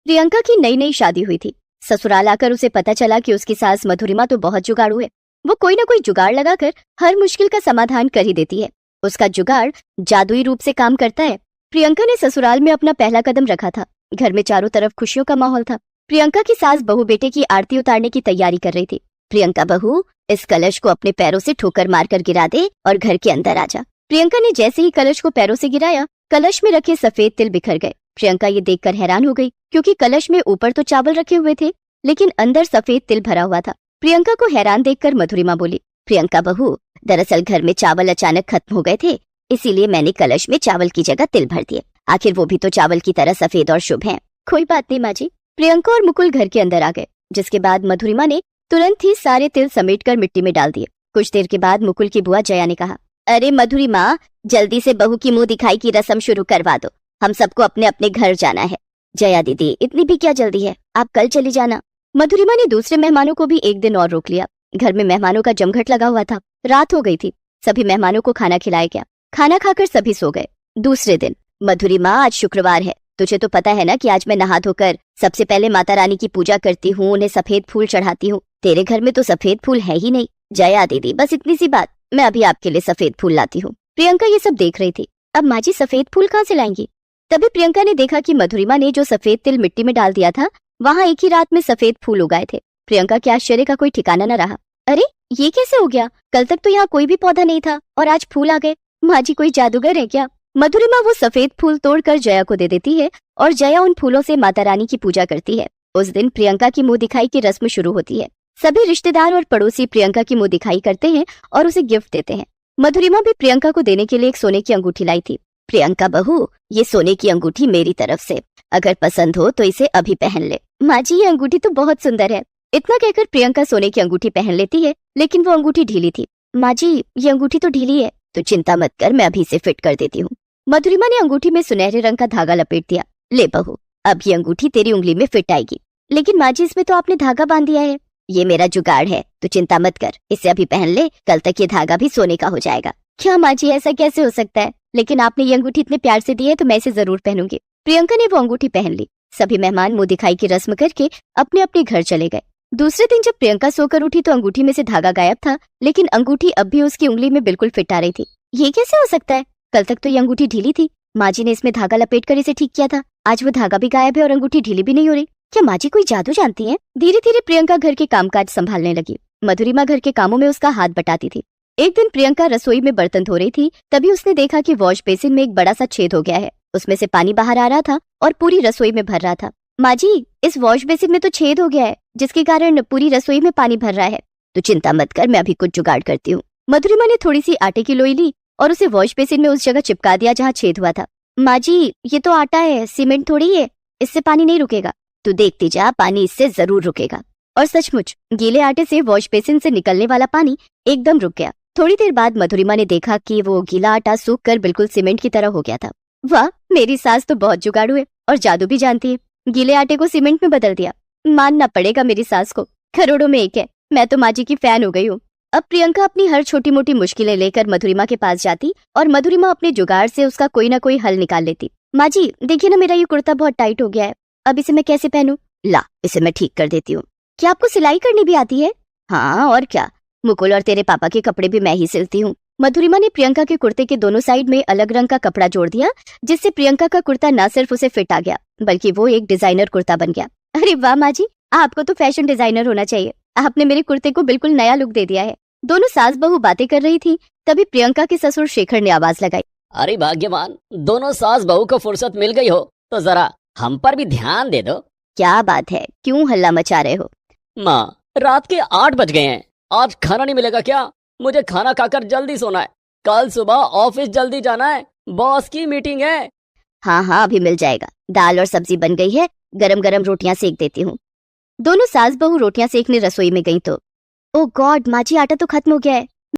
प्रियंका की नई नई शादी हुई थी। ससुराल आकर उसे पता चला कि उसकी सास मधुरिमा तो बहुत जुगाड़ू है। वो कोई ना कोई जुगाड़ लगाकर हर मुश्किल का समाधान कर ही देती है। उसका जुगाड़ जादुई रूप से काम करता है। प्रियंका ने ससुराल में अपना पहला कदम रखा था। घर में चारों तरफ खुशियों का माहौल था। प्रियंका की सास बहू बेटे की आरती उतारने की तैयारी कर रही थी। प्रियंका बहू, इस कलश को अपने पैरों से ठोकर मारकर गिरा दे और घर के अंदर आ जा। प्रियंका ने जैसे ही कलश को पैरों से गिराया, कलश में रखे सफेद तिल बिखर गए। प्रियंका ये देखकर हैरान हो गई, क्योंकि कलश में ऊपर तो चावल रखे हुए थे, लेकिन अंदर सफेद तिल भरा हुआ था। प्रियंका को हैरान देखकर मधुरिमा बोली, प्रियंका बहू, दरअसल घर में चावल अचानक खत्म हो गए थे, इसीलिए मैंने कलश में चावल की जगह तिल भर दिए। आखिर वो भी तो चावल की तरह सफेद और शुभ हैं। कोई बात नहीं माँ जी। प्रियंका और मुकुल घर के अंदर आ गए, जिसके बाद मधुरिमा ने तुरंत ही सारे तिल समेटकर मिट्टी में डाल दिए। कुछ देर के बाद मुकुल की बुआ जया ने कहा, अरे मधुरिमा, जल्दी से बहू की मुंह दिखाई की रस्म शुरू करवा दो, हम सबको अपने अपने घर जाना है। जया दीदी, इतनी भी क्या जल्दी है, आप कल चली जाना। मधुरिमा ने दूसरे मेहमानों को भी एक दिन और रोक लिया। घर में मेहमानों का जमघट लगा हुआ था। रात हो गई थी। सभी मेहमानों को खाना खिलाया गया। खाना खाकर सभी सो गए। दूसरे दिन, मधुरिमा, आज शुक्रवार है, तुझे तो पता है ना कि आज मैं नहा धोकर सबसे पहले माता रानी की पूजा करती हूँ, उन्हें सफेद फूल चढ़ाती हूँ। तेरे घर में तो सफेद फूल है ही नहीं। जया दीदी, बस इतनी सी बात, मैं अभी आपके लिए सफेद फूल लाती हूँ। प्रियंका ये सब देख रही थी। अब माँ जी सफेद फूल कहाँ से लाएंगी? तभी प्रियंका ने देखा कि मधुरिमा ने जो सफेद तिल मिट्टी में डाल दिया था, वहाँ एक ही रात में सफेद फूल उगाए थे। प्रियंका के आश्चर्य का कोई ठिकाना न रहा। अरे, ये कैसे हो गया? कल तक तो यहाँ कोई भी पौधा नहीं था और आज फूल आ गए। माँ जी कोई जादूगर है क्या? मधुरिमा वो सफेद फूल तोड़कर जया को दे देती है और जया उन फूलों से माता रानी की पूजा करती है। उस दिन प्रियंका की मुंह दिखाई की रस्म शुरू होती है। सभी रिश्तेदार और पड़ोसी प्रियंका की मुंह दिखाई करते हैं और उसे गिफ्ट देते हैं। मधुरिमा भी प्रियंका को देने के लिए एक सोने की अंगूठी लाई थी। प्रियंका बहू, ये सोने की अंगूठी मेरी तरफ से, अगर पसंद हो तो इसे अभी पहन ले। माँ जी, ये अंगूठी तो बहुत सुंदर है। इतना कहकर प्रियंका सोने की अंगूठी पहन लेती है, लेकिन वो अंगूठी ढीली थी। माँ जी, ये अंगूठी तो ढीली है। तो चिंता मत कर, मैं अभी इसे फिट कर देती हूँ। मधुरिमा ने अंगूठी में सुनहरे रंग का धागा लपेट दिया। ले बहू, अब ये अंगूठी तेरी उंगली में फिट आएगी। लेकिन माँ जी, इसमें तो आपने धागा बांध दिया है। ये मेरा जुगाड़ है, तो चिंता मत कर, इसे अभी पहन ले, कल तक ये धागा भी सोने का हो जाएगा। क्या माँ जी, ऐसा कैसे हो सकता है? लेकिन आपने ये अंगूठी इतने प्यार से दी है तो मैं इसे जरूर पहनूंगी। प्रियंका ने वो अंगूठी पहन ली। सभी मेहमान मुंह दिखाई की रस्म करके अपने अपने घर चले गए। दूसरे दिन जब प्रियंका सोकर उठी तो अंगूठी में से धागा गायब था, लेकिन अंगूठी अब भी उसकी उंगली में बिल्कुल फिट आ रही थी। ये कैसे हो सकता है? कल तक तो ये अंगूठी ढीली थी। माँ जी ने इसमें धागा लपेट कर इसे ठीक किया था। आज वो धागा भी गायब है और अंगूठी ढीली भी नहीं हो रही। क्या माँ जी कोई जादू जानती हैं? धीरे धीरे प्रियंका घर के कामकाज संभालने लगी। मधुरिमा घर के कामों में उसका हाथ बटाती थी। एक दिन प्रियंका रसोई में बर्तन धो रही थी, तभी उसने देखा कि वॉश बेसिन में एक बड़ा सा छेद हो गया है। उसमें से पानी बाहर आ रहा था और पूरी रसोई में भर रहा था। माँ जी, इस वॉश बेसिन में तो छेद हो गया है, जिसके कारण पूरी रसोई में पानी भर रहा है। तो चिंता मत कर, मैं अभी कुछ जुगाड़ करती हूँ। मधुरिमा ने थोड़ी सी आटे की लोई ली और उसे वॉश बेसिन में उस जगह चिपका दिया जहाँ छेद हुआ था। माँ जी, ये तो आटा है, सीमेंट थोड़ी है, इससे पानी नहीं रुकेगा। तू देखती जा, पानी इससे जरूर रुकेगा। और सचमुच गीले आटे से वॉश बेसिन से निकलने वाला पानी एकदम रुक गया। थोड़ी देर बाद मधुरिमा ने देखा कि वो गीला आटा सूख कर बिल्कुल सीमेंट की तरह हो गया था। वाह, मेरी सास तो बहुत जुगाड़ू है और जादू भी जानती है। गीले आटे को सीमेंट में बदल दिया। मानना पड़ेगा मेरी सास को, करोड़ों में एक है। मैं तो माँ जी की फैन हो गई हूँ। अब प्रियंका अपनी हर छोटी मोटी मुश्किलें लेकर मधुरिमा के पास जाती और मधुरिमा अपने जुगाड़ से उसका कोई ना कोई हल निकाल लेती। माँ जी, देखिए ना, मेरा ये कुर्ता बहुत टाइट हो गया है, अब इसे मैं कैसे पहनूं? ला, इसे मैं ठीक कर देती हूँ। क्या आपको सिलाई करनी भी आती है? हाँ, और क्या, मुकुल और तेरे पापा के कपड़े भी मैं ही सिलती हूँ। मधुरिमा ने प्रियंका के कुर्ते के दोनों साइड में अलग रंग का कपड़ा जोड़ दिया, जिससे प्रियंका का कुर्ता न सिर्फ उसे फिट आ गया, बल्कि वो एक डिजाइनर कुर्ता बन गया। अरे वाह माँ जी, आपको तो फैशन डिजाइनर होना चाहिए। आपने मेरे कुर्ते को बिल्कुल नया लुक दे दिया है। दोनों सास बहू बातें कर रही थी, तभी प्रियंका के ससुर शेखर ने आवाज लगाई। अरे भाग्यवान, दोनों सास बहू को फुर्सत मिल गई हो तो जरा हम पर भी ध्यान दे दो। क्या बात है, क्यों हल्ला मचा रहे हो? माँ, रात के 8 बज गए हैं, आज खाना नहीं मिलेगा क्या? मुझे खाना खाकर जल्दी सोना है, कल सुबह ऑफिस जल्दी जाना है, बॉस की मीटिंग है। हाँ हाँ, अभी मिल जाएगा। दाल और सब्जी बन गई है, गरम गरम रोटियां सेक देती हूँ। दोनों सास बहू रोटियां सेकने रसोई में गई तो ओ गॉड, माँ जी, आटा तो खत्म हो गया है।